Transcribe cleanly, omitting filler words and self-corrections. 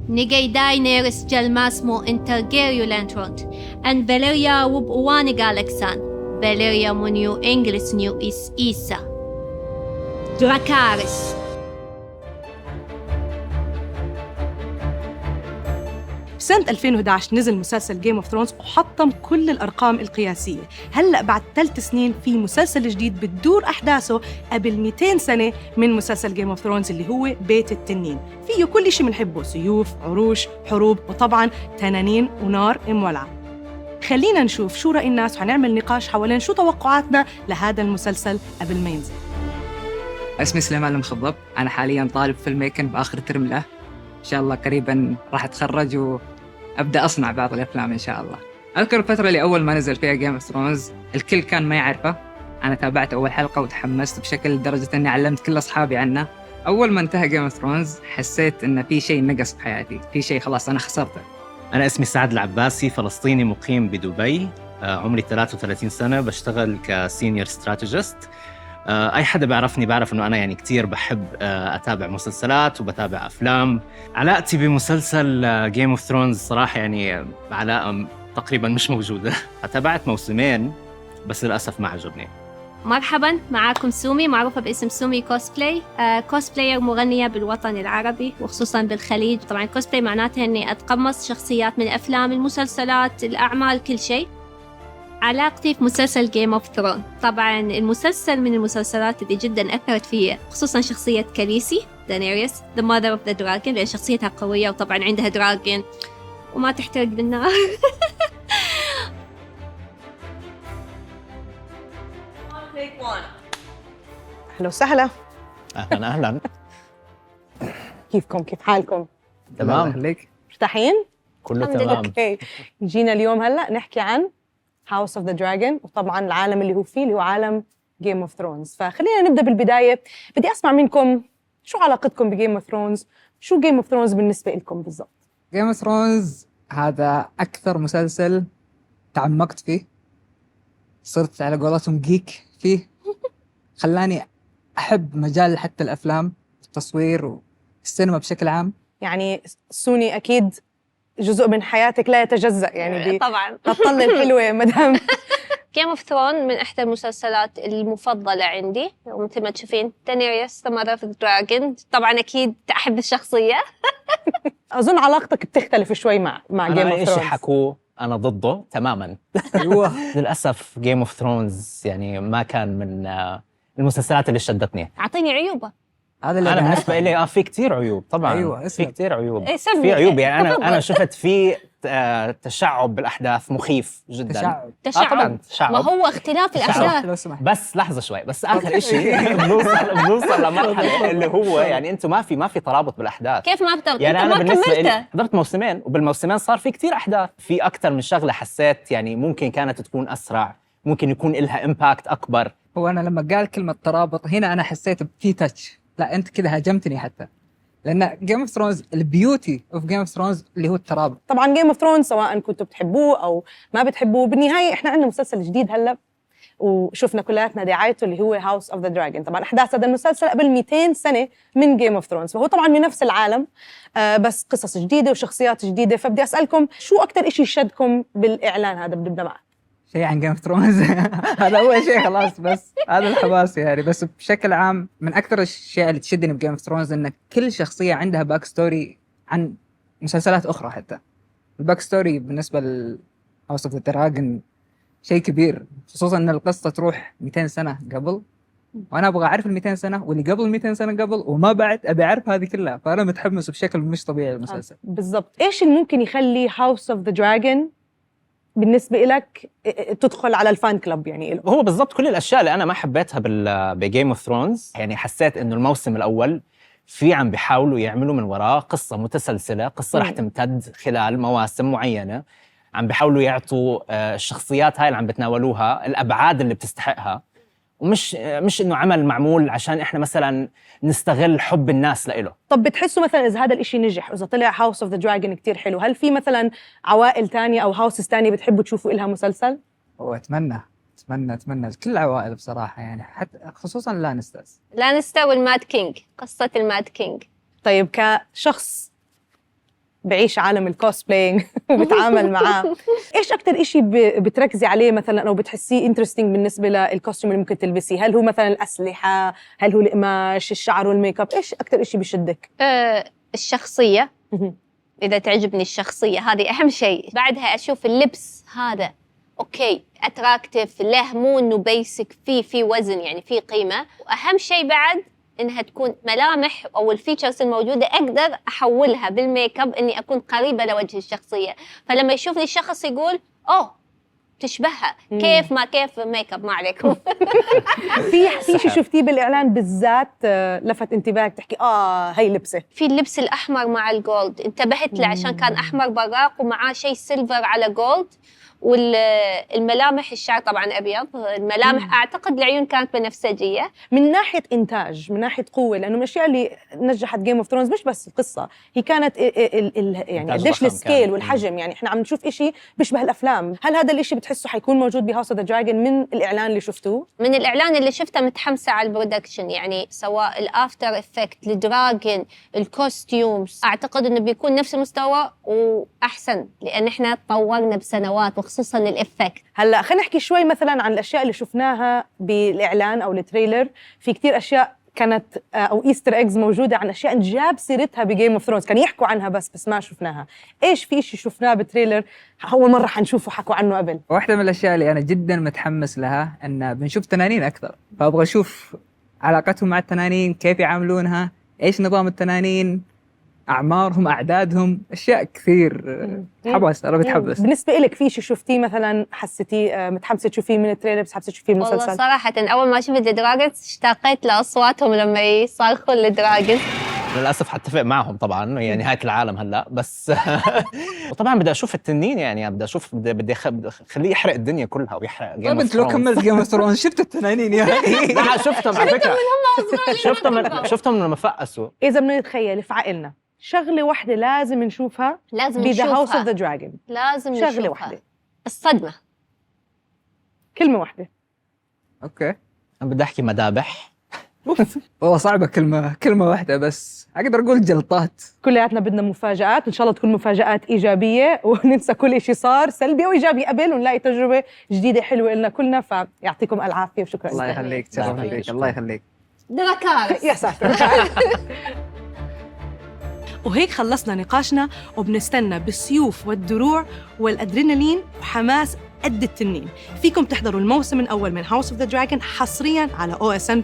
نيجي داينيرس جلماسمو انترجيريو لانترونت أن فاليريا وبواني غالكسان فاليريا مونيو إنجلس نيو إس إيسا دراكارس. سنة 2011 نزل مسلسل جيم اوف ثرونز وحطم كل الأرقام القياسية. هلأ بعد 3 سنين في مسلسل جديد بتدور أحداثه قبل 200 سنة من مسلسل جيم اوف ثرونز اللي هو بيت التنين. فيه كل شيء بنحبه، سيوف، عروش، حروب، وطبعاً تنانين ونار مولعة. خلينا نشوف شو رأي الناس وهنعمل نقاش حوالين شو توقعاتنا لهذا المسلسل قبل ما ينزل. اسمي سليمان المخضب، أنا حالياً طالب فيلم ميكن بآخر ترم له. إن شاء الله قريباً راح أتخرج وأبدأ أصنع بعض الأفلام إن شاء الله. أذكر الفترة اللي أول ما نزل فيها جيم اوف ثرونز الكل كان ما يعرفه. أنا تابعت أول حلقة وتحمست بشكل لدرجة أني علمت كل أصحابي عنه. أول ما انتهى جيم اوف ثرونز حسيت إن في شيء نقص في حياتي، في شيء خلاص أنا خسرته. أنا اسمي سعد العباسي، فلسطيني مقيم بدبي، عمري 33 سنة، بشتغل كسينيور ستراتيجيست. أي حدا بيعرفني بعرف إنه أنا يعني كتير بحب أتابع مسلسلات وبتابع أفلام. علاقتي بمسلسل جيم اوف ثرونز صراحة يعني علاقة تقريباً مش موجودة. تابعت موسمين بس للأسف ما عجبني. مرحباً، معاكم سومي، معروفة باسم سومي كوسبلاي. كوسبلاير مغنية بالوطن العربي وخصوصاً بالخليج. طبعاً كوسبلاي معناتها إني أتقمص شخصيات من الأفلام، المسلسلات، الأعمال، كل شيء. علاقتي في مسلسل جيم اوف ثرون، طبعاً المسلسل من المسلسلات اللي جداً أثرت فيها، خصوصاً شخصية كاليسي دانيريس the mother of the dragon، لأن شخصيتها قوية وطبعاً عندها دراجون وما تحترق بالنار. أهلا وسهلا. أهلاً. كيفكم؟ كيف حالكم؟ تمام. خليك مرتاحين؟ كله الحمد لله. تمام. اوكي، جينا اليوم هلا نحكي عن هاوس اوف ذا دراجون، وطبعا العالم اللي هو فيه اللي هو عالم جيم اوف ثرونز. فخلينا نبدا بالبدايه، بدي اسمع منكم شو علاقتكم بجيم اوف ثرونز؟ شو جيم اوف ثرونز بالنسبه لكم بالضبط؟ جيم اوف ثرونز هذا أكثر مسلسل تعمقت فيه، صرت على قولتهم جيك فيه. خلاني أحب مجال حتى الأفلام والتصوير والسينما بشكل عام. يعني سوني اكيد جزء من حياتك لا يتجزأ، يعني طبعاً بطل الحلوه مدام. جيم اوف ثرون من احدى المسلسلات المفضله عندي، ومثل ما تشوفين دانيريس the mother of the dragon. طبعا اكيد احب الشخصيه. اظن علاقتك بتختلف شوي مع جيم أنا اوف أي شيء ثرونز. حكوه أنا ضده تماماً. أيوة. للأسف جيم اوف ثرونز يعني ما كان من المسلسلات اللي شدتني. اعطيني عيوبه. هذا اللي أنا أنا بالنسبة لي في كتير عيوب طبعاً. أيوة، في اسلم. كتير عيوب. إيه، سمي. في عيوب يعني تفضل. أنا شفت في تشعب بالأحداث مخيف جداً. تشعب. تشعب. طبعاً تشعب. ما هو اختلاف الأحداث. لو سمحت. بس لحظة شوي، بس آخر إشي بنوصل لمرحلة اللي هو يعني أنتم ما في ترابط بالأحداث. كيف ما بتغطي؟ يعني انت أنا ما بالنسبة لي كملته. حضرت موسمين، وبالموسمين صار في كتير أحداث، في أكتر من شغلة حسيت يعني ممكن كانت تكون أسرع، ممكن يكون إلها إمباكت أكبر. هو أنا لما قال كلمة ترابط هنا أنا حسيت في تاتش. لا أنت كذا هاجمتني حتى، لأن جيم اوف ثرونز البيوتي اوف جيم اوف ثرونز اللي هو الترابط. طبعا جيم اوف ثرونز سواء كنتوا بتحبوه او ما بتحبوه، بالنهايه احنا عندنا مسلسل جديد هلا وشفنا كلياتنا دعايته اللي هو هاوس اوف ذا دراجون. طبعا احداث هذا المسلسل قبل 200 سنه من جيم اوف ثرونز، فهو طبعا من نفس العالم بس قصص جديده وشخصيات جديده. فبدي اسالكم شو اكثر شيء شدكم بالاعلان هذا؟ بنبدا معك. شيء عن جيم اوف ثرونز. هذا أول شيء خلاص، بس هذا الحماس يعني. بس بشكل عام من أكثر الأشياء اللي تشدني بجيم اوف ثرونز إن كل شخصية عندها باك ستوري عن مسلسلات أخرى. حتى الباك ستوري بالنسبة لهاوس اوف ذا دراجون شيء كبير، خصوصا إن القصة تروح 200 سنة قبل، وأنا أبغى أعرف ال 200 سنة واللي قبل 200 سنة قبل وما بعد، أبي أعرف هذه كلها. فأنا متحمس بشكل مش طبيعي للمسلسل. بالضبط، ايش اللي ممكن يخلي هاوس اوف ذا دراجون بالنسبه لك تدخل على الفان كلب يعني؟ هو بالضبط كل الأشياء اللي أنا ما حبيتها بجيم اوف ثرونز. يعني حسيت إنه الموسم الأول في عم بيحاولوا يعملوا من وراه قصة متسلسلة، قصة رح تمتد خلال مواسم معينة، عم بيحاولوا يعطوا الشخصيات هاي اللي عم بتناولوها الأبعاد اللي بتستحقها، ومش إنه عمل معمول عشان إحنا مثلا نستغل حب الناس لإله. طب بتحسوا مثلا اذا هذا الاشي نجح، اذا طلع هاوس اوف ذا دراجون كتير حلو، هل في مثلا عوائل تانية او هاوسز تانية بتحبوا تشوفوا إلها مسلسل؟ وأتمنى كل العوائل بصراحة، يعني حتى خصوصا لانستر والماد كينج، قصة الماد كينج. طيب كشخص بعيش عالم الكوسبلاينج وبتعامل معاه، ايش اكثر إشي بتركزي عليه مثلا او بتحسيه انترستينج بالنسبه للكوستيوم اللي ممكن تلبسيه؟ هل هو مثلا الاسلحه، هل هو القماش، الشعر والميك اب؟ ايش اكثر إشي بشدك؟ الشخصية، إذا تعجبني الشخصية هذه أهم شيء. بعدها أشوف اللبس هذا أوكي أتراكتيف، له مو إنه بيسك، في وزن يعني في قيمة. وأهم شيء بعد إنها تكون ملامح أو الفيتشرز الموجودة أقدر أحولها بالميك اب إني أكون قريبة لوجه الشخصية، فلما يشوفني الشخص يقول أوه تشبهها. كيف ما كيف ميك اب ما عليكم. في شيء شفتيه بالاعلان بالذات لفت انتباهك تحكي هي لبسه؟ في اللبس الأحمر مع الجولد انتبهت له عشان كان أحمر براق ومعاه شيء سيلفر على جولد. والملامح الشعر طبعا أبيض، الملامح أعتقد العيون كانت بنفسجية. من ناحية إنتاج، من ناحية قوة، لأنه من الأشياء اللي نجحت جيم اوف ثرونز مش بس القصة، هي كانت يعني قديش السكيل والحجم. يعني إحنا عم نشوف إشي بيشبه الأفلام. هل هذا الإشي بتحسه حيكون موجود بهاوس اوف ذا دراجون من الإعلان اللي شفتوه؟ من الإعلان اللي شفته متحمسة على البرودكشن، يعني سواء الأفتر إفكت، الدراجون، الكوستيومز، أعتقد إنه بيكون نفس المستوى وأحسن، لأن إحنا تطورنا بسنوات وخصوصاً الإفكت. هلا خلينا نحكي شوي مثلا عن الاشياء اللي شفناها بالاعلان او التريلر. في كتير اشياء كانت او ايستر ايجز موجوده عن اشياء جاب سيرتها بجيم اوف ثرونز، كانوا يحكوا عنها بس ما شفناها. ايش في شيء شفناه بالتريلر اول مره حنشوفه حكوا عنه قبل؟ واحده من الاشياء اللي انا جدا متحمس لها ان بنشوف تنانين اكثر، فابغى اشوف علاقتهم مع التنانين، كيف يعاملونها، ايش نظام التنانين، اعمارهم، اعدادهم، اشياء كثير. حبس انا بتحبس. بالنسبه لك في شيء شفتيه مثلا حسيتيه متحمسه تشوفيه من التريلر بس حسيتي تشوفيه من المسلسل؟ والله صراحه اول ما شفت الدراجونز اشتاقيت لاصواتهم لما يصرخوا الدراجونز. للاسف حتفق معهم طبعا، هي نهايه العالم هلا بس. وطبعا بدي اشوف التنين، يعني بدي اشوف، بدي اخليه يحرق الدنيا كلها ويحرق جيم اوف طيب انت لو كملت جيم اوف ثرونز شفت التنانين يعني؟ ما شفتهم على فكره، شفتهم لما فقسوا. اذا بدنا نتخيل في عقلنا شغله واحده لازم نشوفها، لازم بذا هاوس اوف نشوفها، ذا دراجون، لازم شغله نشوفها. واحده، الصدمه. كلمه واحده. اوكي انا بدي احكي مذابح. والله صعبه كلمه واحده، بس اقدر اقول جلطات. كلياتنا بدنا مفاجآت، ان شاء الله تكون مفاجآت ايجابيه وننسى كل شيء صار سلبي او ايجابي قبل، ونلاقي تجربه جديده حلوه لنا كلنا. فيعطيكم العافيه وشكرا. الله يخليك، تشرف فيك، الله يخليك. دراكارس. يا ساتر. وهيك خلصنا نقاشنا، وبنستنى بالسيوف والدروع والأدرينالين وحماس قد التنين. فيكم تحضروا الموسم الأول من هاوس اوف ذا دراجون حصرياً على OSN+.